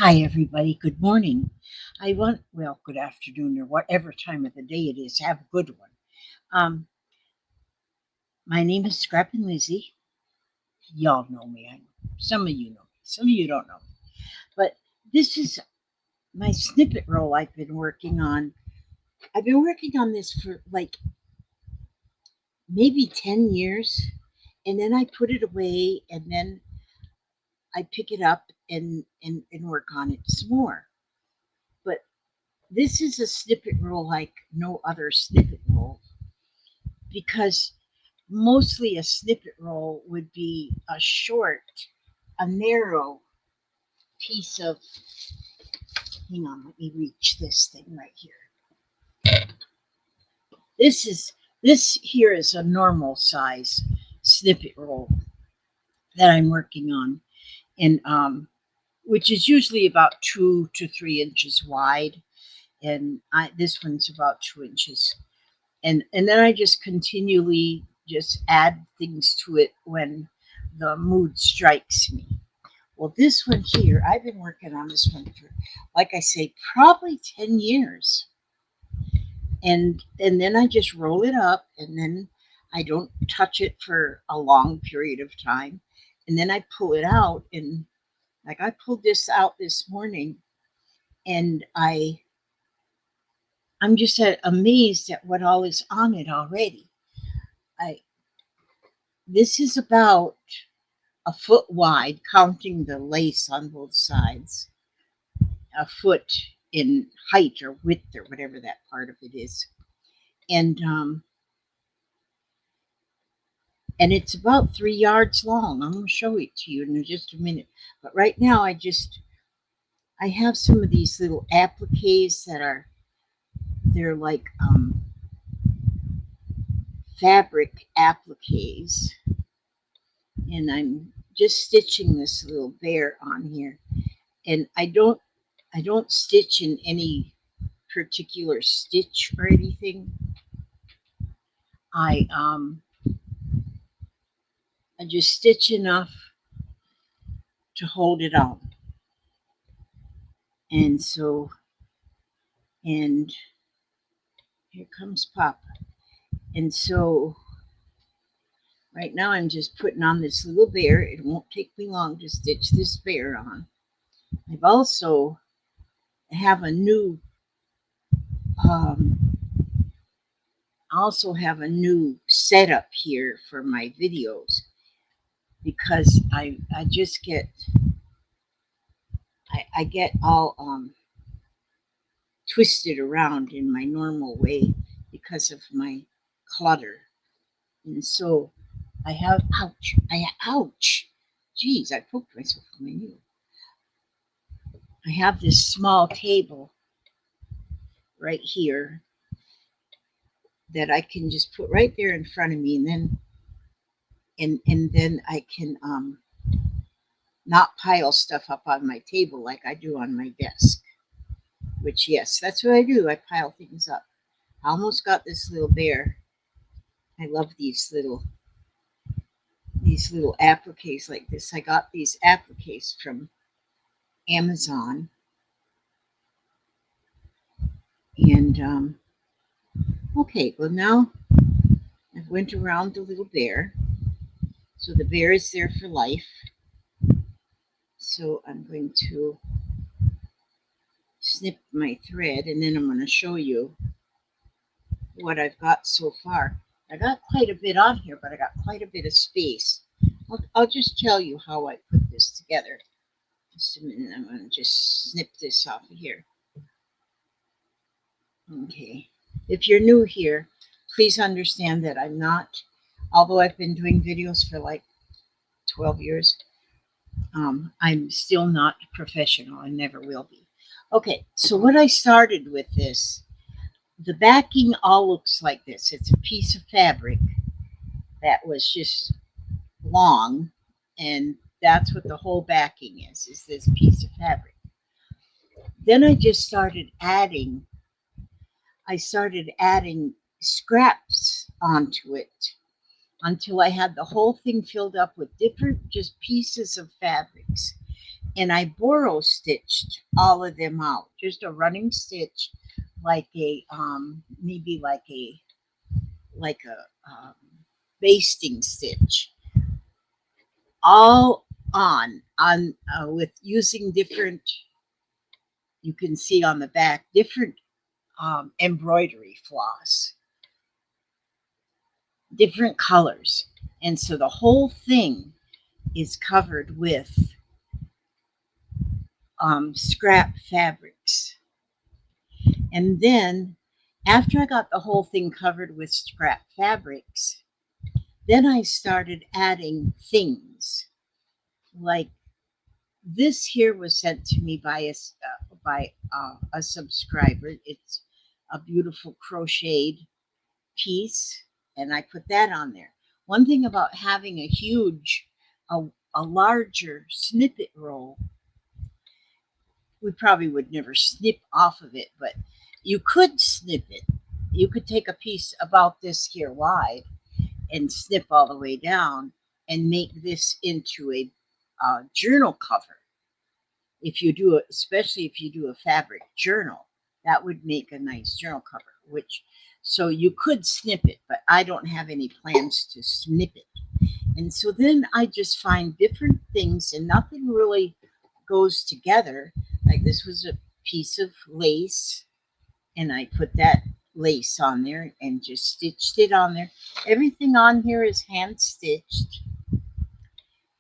Hi, everybody. Good morning. Good afternoon, or whatever time of the day it is. Have a good one. Um, my name is Scrappin' Lizzie. Y'all know me. I know. Some of you know me. Some of you don't know me. But this is my snippet roll I've been working on. I've been working on this for like maybe 10 years. And then I put it away and then I pick it up and work on it some more. But this is a snippet roll like no other snippet roll because mostly a snippet roll would be a narrow piece of. Hang on, let me reach this thing right here. This here is a normal size snippet roll that I'm working on, and which is usually about 2 to 3 inches wide, and this one's about 2 inches, and then I just continually just add things to it when the mood strikes me. Well, this one here, I've been working on this one for, like I say, probably 10 years. And then I just roll it up and then I don't touch it for a long period of time. And then I pull it out and like I pulled this out this morning and I'm just amazed at what all is on it already. I This is about a foot wide, counting the lace on both sides, a foot in height or width or whatever that part of it is, and and it's about 3 yards long. I'm going to show it to you in just a minute. But right now, I have some of these little appliques that they're like fabric appliques, and I'm just stitching this little bear on here. And I don't stitch in any particular stitch or anything. I um I just stitch enough to hold it on. And so and here comes Papa. And so right now I'm just putting on this little bear. It won't take me long to stitch this bear on. I've also have a new um, I also have a new setup here for my videos because I just I get all twisted around in my normal way because of my clutter. And so ouch. Geez, I poked myself with my nail. I have this small table right here that I can just put right there in front of me, and then I can not pile stuff up on my table like I do on my desk. Which yes, that's what I do. I pile things up. I almost got this little bear. I love these little appliques like this. I got these appliques from Amazon, and okay. Well, now I've went around the little bear, so the bear is there for life. So I'm going to snip my thread, and then I'm going to show you what I've got so far. I got quite a bit on here, but I got quite a bit of space. I'll just tell you how I put this together. Just a minute, I'm going to just snip this off of here. Okay. If you're new here, please understand that I'm not, although I've been doing videos for like 12 years, I'm still not professional and never will be. Okay, so what I started with this, the backing all looks like this. It's a piece of fabric that was just long, and that's what the whole backing is this piece of fabric. Then I started adding scraps onto it until I had the whole thing filled up with different just pieces of fabrics. and I borrow stitched all of them out, just a running stitch, like a maybe like a basting stitch, all on with using different. You can see on the back different embroidery floss, different colors, and so the whole thing is covered with scrap fabrics. And then after I got the whole thing covered with scrap fabrics, then I started adding things like this here was sent to me by a subscriber. It's a beautiful crocheted piece, and I put that on there. One thing about having a, a larger snippet roll, we probably would never snip off of it, but you could snip it. You could take a piece about this here wide and snip all the way down and make this into a journal cover. If you do it, especially if you do a fabric journal, that would make a nice journal cover. Which, so you could snip it, but I don't have any plans to snip it. And so then I just find different things, and nothing really goes together. Like this was a piece of lace, and I put that lace on there and just stitched it on there. Everything on here is hand stitched.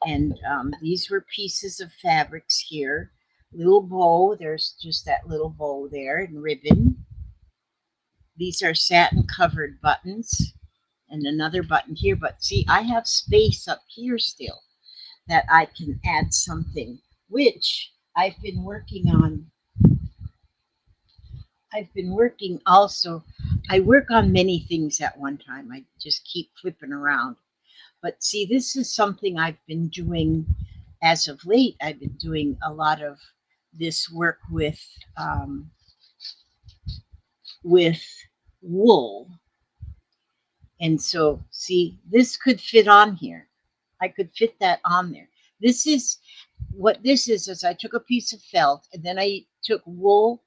And these were pieces of fabrics here. Little bow, there's just that little bow there, and ribbon. These are satin covered buttons, and another button here. But see, I have space up here still that I can add something, which I've been working on. I've been working also. I work on many things at one time. I just keep flipping around. But see, this is something I've been doing as of late. I've been doing a lot of this work with wool, and so see, this could fit on here. I could fit that on there. This is what this is I took a piece of felt and then I took wool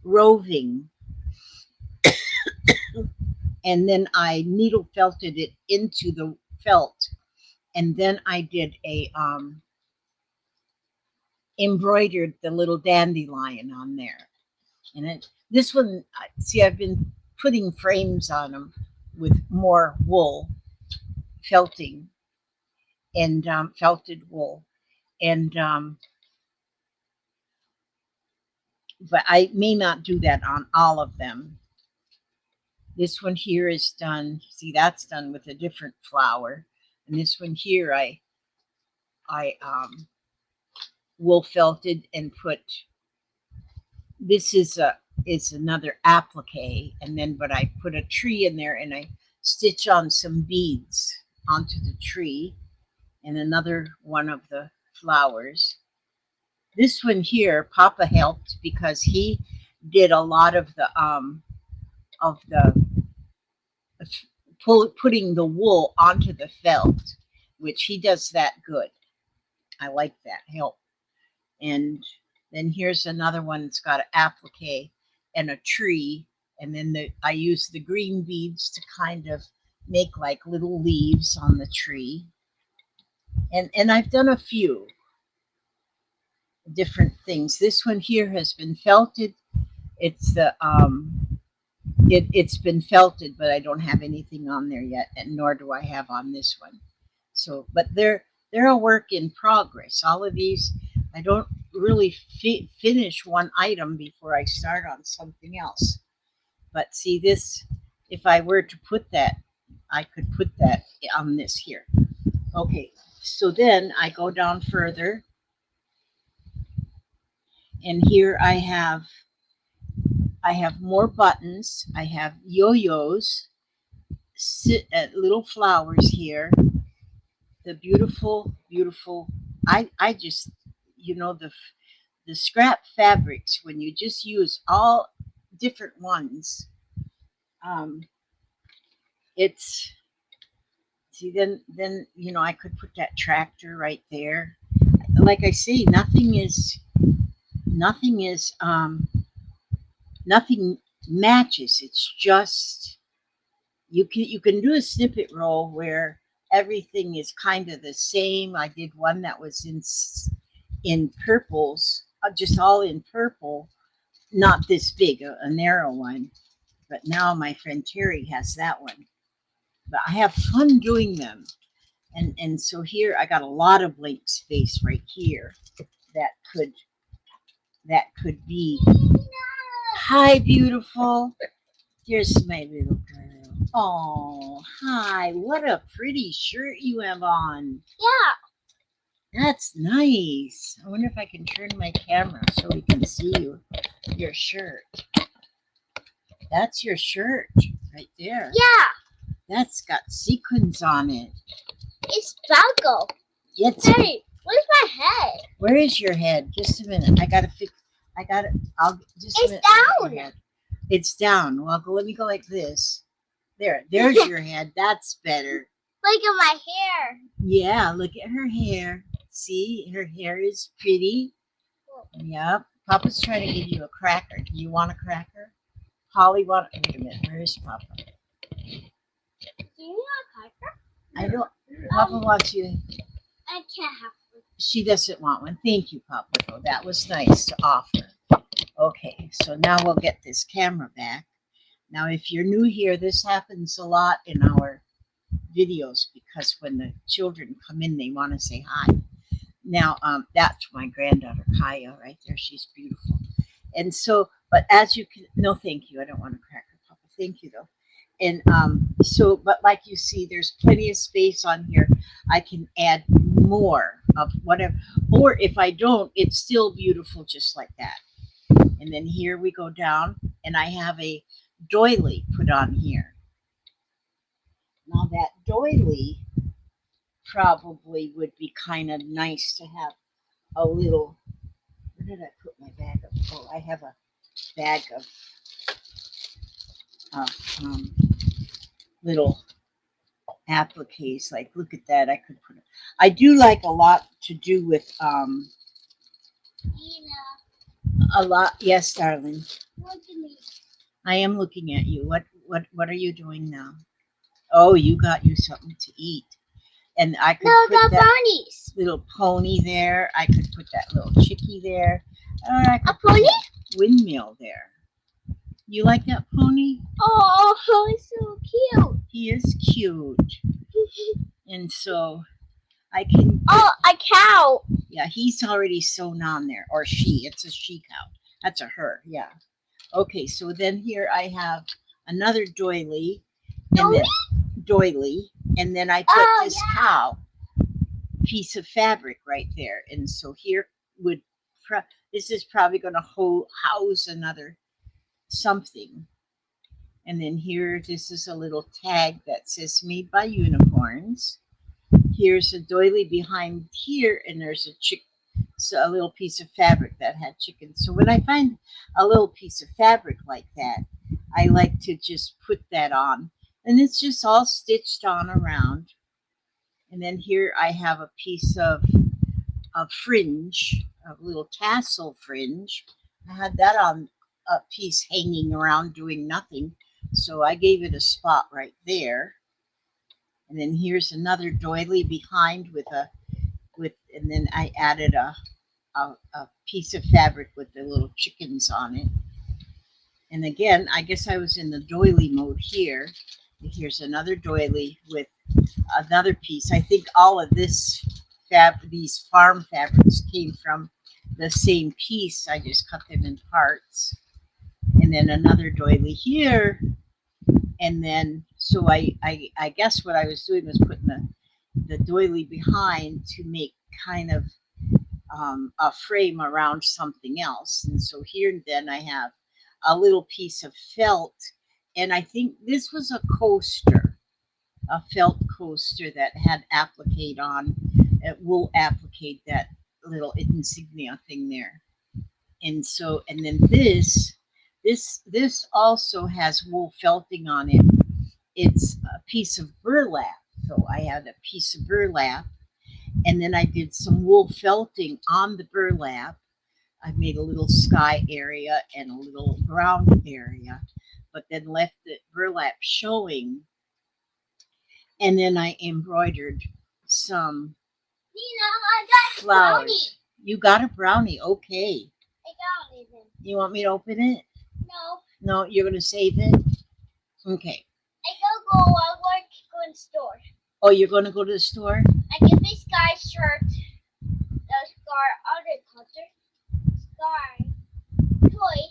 roving and then I needle felted it into the felt, and then I did a embroidered the little dandelion on there. And this one, see, I've been putting frames on them with more wool felting and felted wool, and but I may not do that on all of them. This one here is done. See, that's done with a different flower, and this one here, I wool felted and put. This is another applique, and then but I put a tree in there and I stitch on some beads onto the tree, and another one of the flowers. This one here, Papa helped because he did a lot of the putting the wool onto the felt, which he does that good. I like that help. And then here's another one that's got an applique and a tree, and then I use the green beads to kind of make like little leaves on the tree. And I've done a few different things. This one here has been felted. It's the it's been felted, but I don't have anything on there yet, and nor do I have on this one. So, but they're a work in progress. All of these, I don't really finish one item before I start on something else. But see this, if I were to put that, I could put that on this here. Okay, so then I go down further, and here I have more buttons. I have yo-yos, little flowers here. The beautiful, beautiful. I just, you know, the scrap fabrics when you just use all different ones. Um, it's see then you know I could put that tractor right there. like I say, nothing is nothing matches. It's just you can do a snippet roll where everything is kind of the same. I did one that was in purples, just all in purple, not this big, a narrow one. But now my friend Terry has that one. But I have fun doing them. And so here I got a lot of blank space right here that could be. Hi, beautiful. Here's my little girl. Oh, hi. What a pretty shirt you have on. That's nice. I wonder if I can turn my camera so we can see your shirt. That's your shirt right there. Yeah. That's got sequins on it. It's sparkle. It's, Hey, where's my head? where is your head? Just a minute. I gotta fix. I'll just. It's a minute. down. It's down. Well, let me go like this. There's your head. That's better. Look at my hair. Yeah, look at her hair. See, her hair is pretty. Yep. Papa's trying to give you a cracker. Do you want a cracker? Holly, wait a minute. Where is Papa? Do you want a cracker? I don't. Papa wants you. I can't have one. She doesn't want one. Thank you, Papa. Though that was nice to offer. Okay, so now we'll get this camera back. Now, if you're new here, this happens a lot in our videos because when the children come in, they want to say hi. Now, that's my granddaughter Kaya right there. She's beautiful. And so, but as you can, no, thank you. I don't want a cracker, Papa. Thank you though. And so, but like you see, there's plenty of space on here. I can add more of whatever, or if I don't, it's still beautiful just like that. And then here we go down, and I have a doily put on here. Now that doily probably would be kind of nice to have a little. Where did I put my bag of? Oh, I have a bag of little appliques. Like, look at that. I could put. I do like a lot to do with a lot. Yes, darling. Look at me. I am looking at you. What are you doing now? Oh, you got you something to eat. And I could No, put the that ponies. little pony there. I could put that little chickie there. Or I could A pony? put windmill there. You like that pony? Oh, it's so cute. He is cute. And so I can. Oh, a cow. Yeah, he's already sewn on there. Or she. It's a she cow. That's a her. Yeah. Okay, so then here I have another doily. And then doily. And then I put this cow piece of fabric right there. And so here would. This is probably going to house another something. And then here, this is a little tag that says made by unicorns. Here's a doily behind here, and there's a little piece of fabric that had chickens. So when I find a little piece of fabric like that, I like to just put that on. And it's just all stitched on around. And then here I have a piece of fringe, a little tassel fringe. I had that on a piece hanging around doing nothing. So I gave it a spot right there. And then here's another doily behind and then I added a piece of fabric with the little chickens on it. And again, I guess I was in the doily mode here. Here's another doily with another piece. I think all of these farm fabrics came from the same piece. I just cut them in parts. And then another doily here. And then, so I guess what I was doing was putting the doily behind to make kind of a frame around something else. And so here then I have a little piece of felt. And I think this was a coaster, a felt coaster that had applique on, wool applique, that little insignia thing there. And so, and then this also has wool felting on it. It's a piece of burlap. So I had a piece of burlap, And then I did some wool felting on the burlap. I made a little sky area and a little ground area, but then left the burlap showing. And then I embroidered some Nina, I got a brownie. flowers. You got a brownie, okay. I got it. You want me to open it? No, No, you're gonna save it? Okay. I gotta go. I want to go in the store. Oh, you're gonna go to the store? I get this guy's shirt. The scar other color. Scar toy.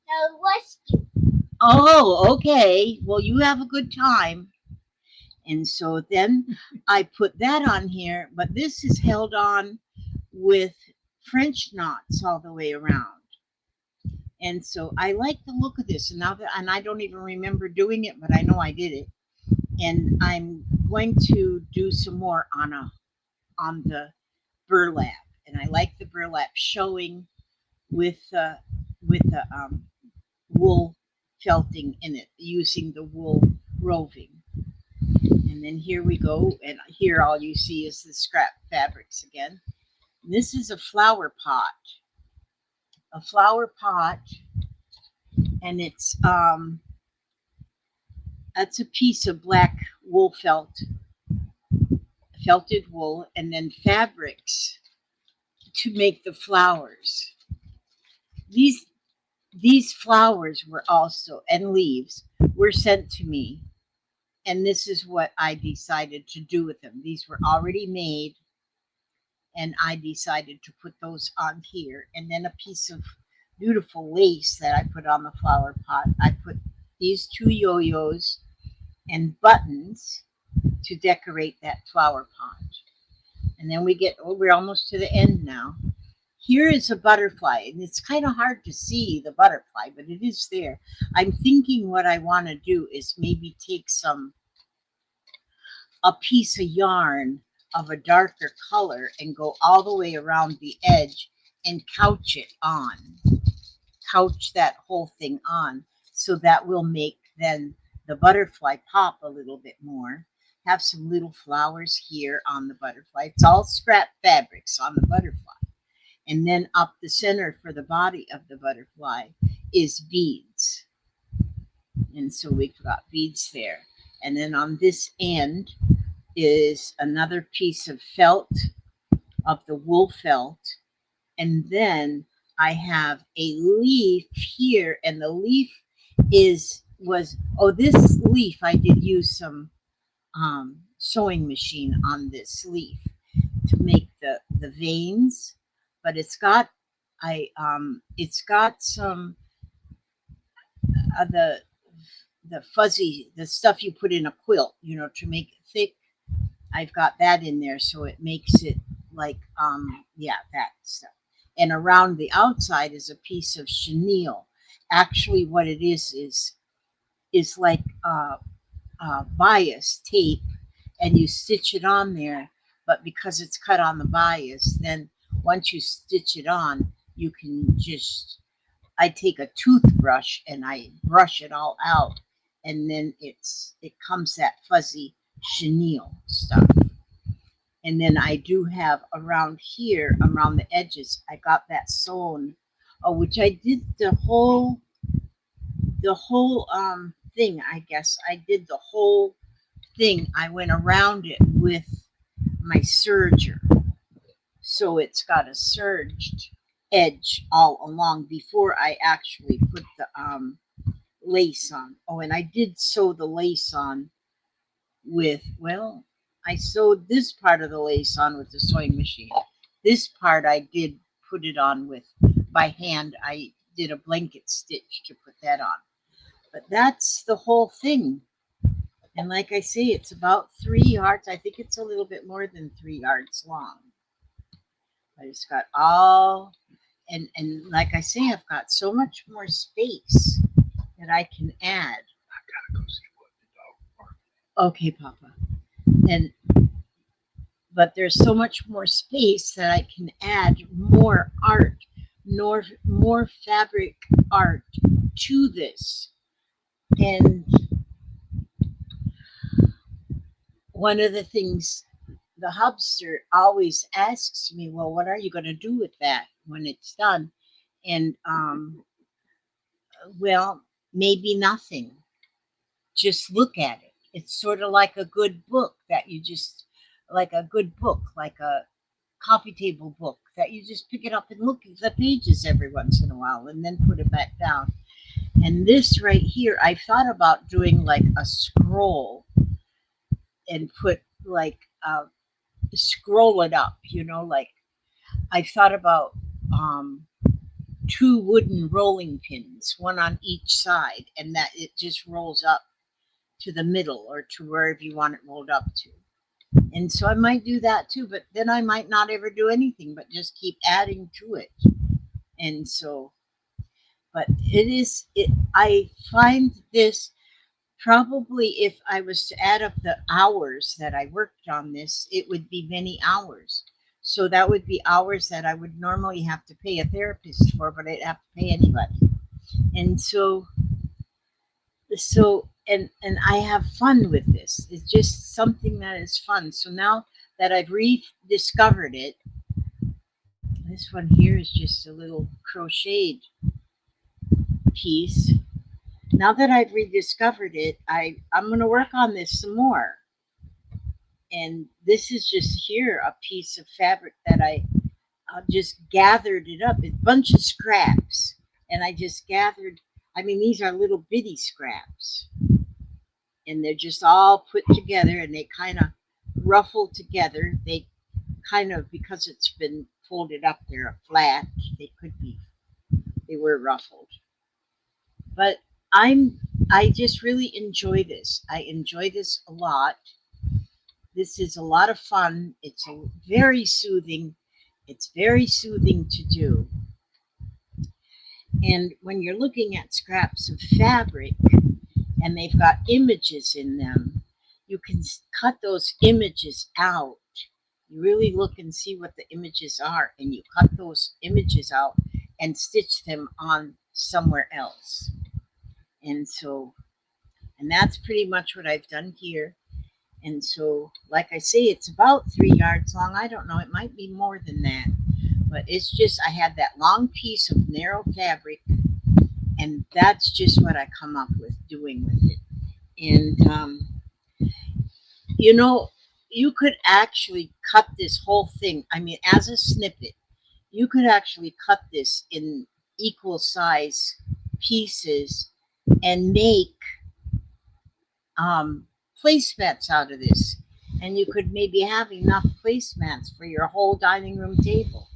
The rescue. Oh, okay. Well, you have a good time. And so then I put that on here, but this is held on with French knots all the way around. And so I like the look of this. And now that, and I don't even remember doing it, but I know I did it. And I'm going to do some more on the burlap. And I like the burlap showing with the wool felting in it, using the wool roving. And then here we go, and here all you see is the scrap fabrics again. And this is a flower pot, and it's that's a piece of black wool felted wool, and then fabrics to make the flowers. These flowers were also, and leaves were sent to me, and this is what I decided to do with them. These were already made, and I decided to put those on here. And then a piece of beautiful lace that I put on the flower pot. I put these two yo-yos and buttons to decorate that flower pot. And then we're almost to the end now. Here is a butterfly, and it's kind of hard to see the butterfly, but it is there. I'm thinking what I want to do is maybe take a piece of yarn of a darker color and go all the way around the edge and couch that whole thing on. So that will make then the butterfly pop a little bit more. Have some little flowers here on the butterfly. It's all scrap fabrics on the butterfly. And then up the center for the body of the butterfly is beads. And so we've got beads there. And then on this end is another piece of felt, of the wool felt. And then I have a leaf here, and the leaf this leaf, I did use some sewing machine on this leaf to make the veins, but it's got some the fuzzy, the stuff you put in a quilt, to make it thick. I've got that in there, so it makes it like that stuff. And around the outside is a piece of chenille. Actually, what it is like bias tape, and you stitch it on there. But because it's cut on the bias, then once you stitch it on, you can I take a toothbrush and I brush it all out, and then it comes that fuzzy chenille stuff. And then I do have around here, around the edges, I got that sewn, which I did the whole thing. I guess I did the whole thing. I went around it with my serger, so it's got a serged edge all along before I actually put the lace on. Oh, and I did sew the lace on with, I sewed this part of the lace on with the sewing machine. This part I did put it on with by hand. I did a blanket stitch to put that on. But that's the whole thing. And like I say, it's about 3 yards. I think it's a little bit more than 3 yards long. I just got all, and like I say, I've got so much more space that I can add. I gotta go see what the dog barked. Okay, Papa. But there's so much more space that I can add more art, more fabric art to this. And one of the things the hubster always asks me, well, what are you going to do with that when it's done? And well, maybe nothing. Just look at it. It's sort of like a good book that you just, like a good book, like a coffee table book that you just pick it up and look at the pages every once in a while and then put it back down. And this right here, I thought about doing like a scroll and put like scroll it up, like I thought about um, two wooden rolling pins, one on each side, and that it just rolls up to the middle or to wherever you want it rolled up to. And so I might do that too, but then I might not ever do anything but just keep adding to it. And so, but I find this probably if I was to add up the hours that I worked on this, it would be many hours. So that would be hours that I would normally have to pay a therapist for, but I'd have to pay anybody. And and I have fun with this. It's just something that is fun. So now that I've rediscovered it, this one here is just a little crocheted piece. Now that I've rediscovered it, I'm going to work on this some more. And this is just here a piece of fabric that I just gathered it up. It's a bunch of scraps, and I just gathered. I mean, these are little bitty scraps, and they're just all put together, and they kind of ruffle together. They kind of, because it's been folded up, they're flat. They could be. They were ruffled, but I'm. I just really enjoy this. I enjoy this a lot. This is a lot of fun. It's very soothing. It's very soothing to do. And when you're looking at scraps of fabric and they've got images in them, you can cut those images out. You really look and see what the images are, and you cut those images out and stitch them on somewhere else. And so, and that's pretty much what I've done here. And so, like I say, it's about 3 yards long. I don't know, it might be more than that. But it's just, I had that long piece of narrow fabric, and that's just what I come up with doing with it. And, you know, you could actually cut this whole thing. I mean, as a snippet, you could actually cut this in equal size pieces and make placemats out of this. And you could maybe have enough placemats for your whole dining room table.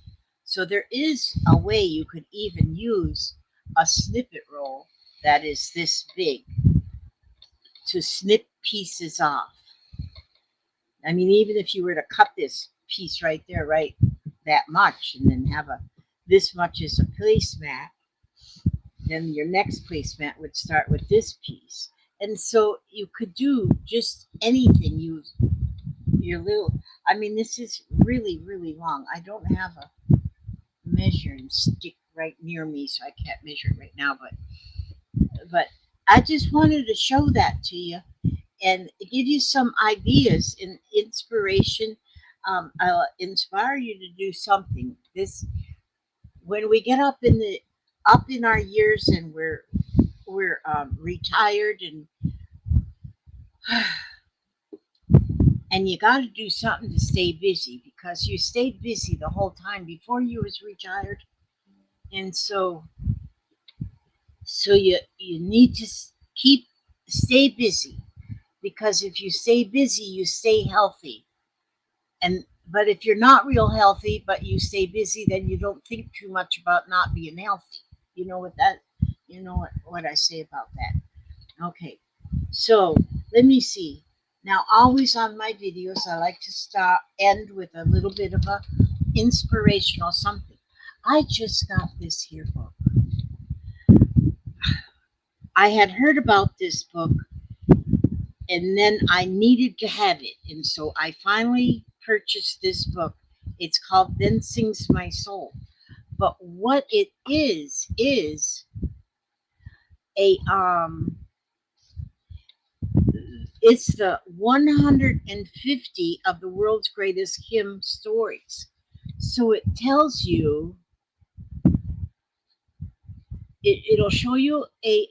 So there is a way you could even use a snippet roll that is this big to snip pieces off. I mean, even if you were to cut this piece right there, right, that much, and then have a this much as a placemat, then your next placemat would start with this piece. And so you could do just anything. Your little, I mean, this is really, really long. I don't have a measuring stick right near me, so I can't measure it right now. But I just wanted to show that to you and give you some ideas and inspiration. I'll inspire you to do something. This when we get up in our years and we're retired and you got to do something to stay busy because you stayed busy the whole time before you was retired, and so you need to keep stay busy because if you stay busy you stay healthy. And but if you're not real healthy but you stay busy, then you don't think too much about not being healthy. You know what that you know what I say about that. Okay, so let me see. Now, always on my videos, I like to start end with a little bit of a inspirational something. I just got this here book. I had heard about this book, and then I needed to have it, and so I finally purchased this book. It's called "Then Sings My Soul." But what it is a It's the 150 of the world's greatest hymn stories. So it tells you, it'll show you a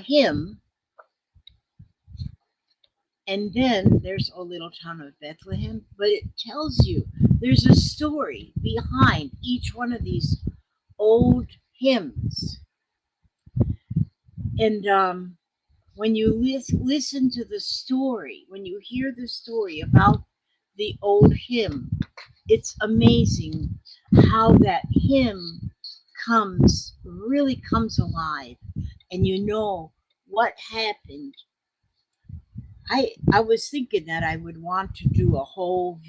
hymn, and then there's a little town of Bethlehem, but it tells you there's a story behind each one of these old hymns. And when you listen to the story, when you hear the story about the old hymn, it's amazing how that hymn really comes alive, and you know what happened. I was thinking that I would want to do a whole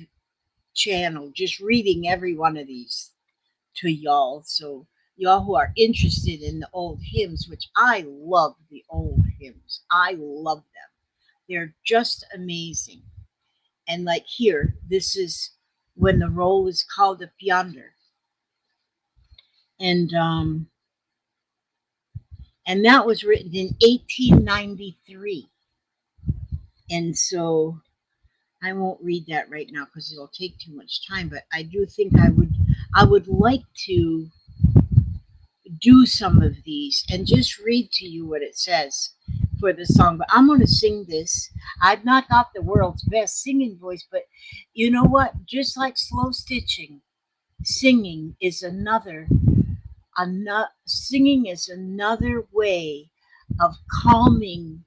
channel just reading every one of these to y'all. So y'all who are interested in the old hymns, which I love the old hymns. I love them. They're just amazing. And like here, this is when the roll is called up yonder. And and that was written in 1893. And so I won't read that right now because it'll take too much time, but I do think I would like to do some of these and just read to you what it says for the song. But I'm going to sing this. I've not got the world's best singing voice, but you know what? Just like slow stitching, singing is singing is another way of calming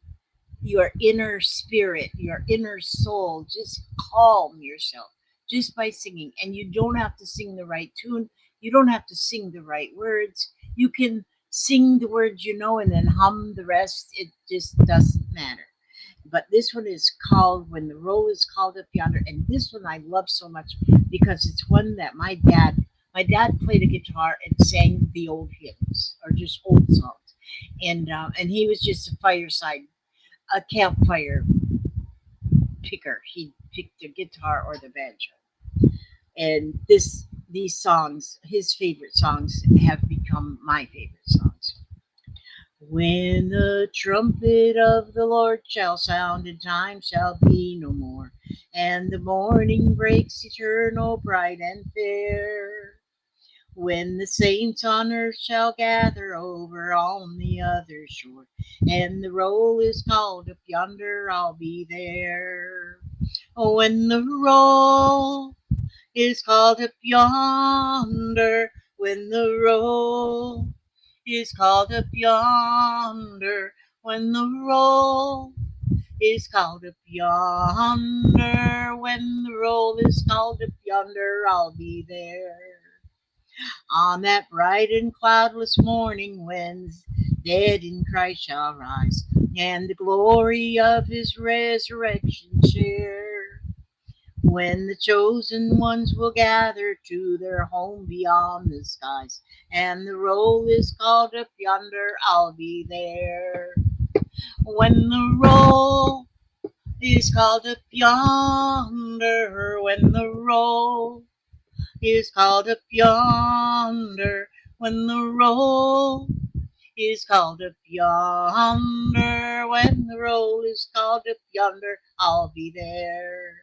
your inner spirit, your inner soul. Just calm yourself just by singing. And you don't have to sing the right tune. You don't have to sing the right words. You can sing the words you know and then hum the rest. It just doesn't matter. But this one is called When the Roll is Called Up Yonder. And this one I love so much because it's one that my dad played a guitar and sang the old hymns or just old songs. And he was just a campfire picker. He picked the guitar or the banjo. And these songs, his favorite songs, have become my favorite songs. When the trumpet of the Lord shall sound, and time shall be no more, and the morning breaks eternal, bright and fair. When the saints on earth shall gather over on the other shore, and the roll is called up yonder, I'll be there. Oh, when the roll is called up yonder, when the roll is called up yonder, when the roll is called up yonder, when the roll is called up yonder, I'll be there. On that bright and cloudless morning when dead in Christ shall rise, and the glory of his resurrection share. When the chosen ones will gather to their home beyond the skies, and the roll is called up yonder, I'll be there. When the roll is called up yonder, when the roll is called up yonder, when the roll is called up yonder, when the roll is called up yonder, I'll be there.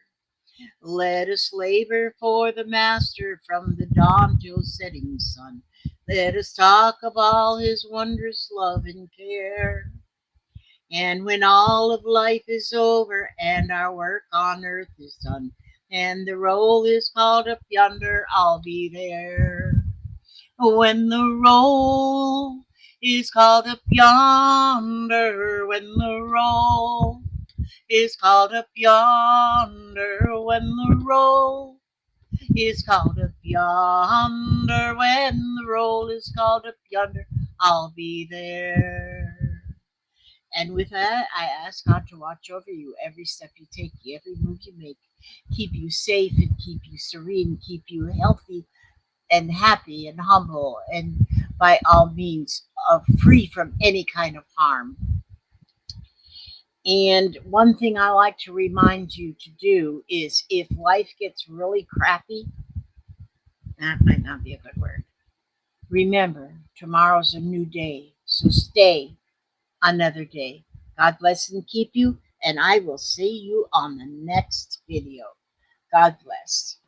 Let us labor for the Master from the dawn till setting sun. Let us talk of all his wondrous love and care. And when all of life is over and our work on earth is done, and the roll is called up yonder, I'll be there. When the roll is called up yonder, when the roll is called up yonder, when the roll is called up yonder, when the roll is called up yonder, I'll be there. And with that, I ask God to watch over you every step you take, every move you make, keep you safe and keep you serene, keep you healthy and happy and humble, and by all means, free from any kind of harm. And one thing I like to remind you to do is if life gets really crappy, that might not be a good word. Remember, tomorrow's a new day, so stay another day. God bless and keep you, and I will see you on the next video. God bless.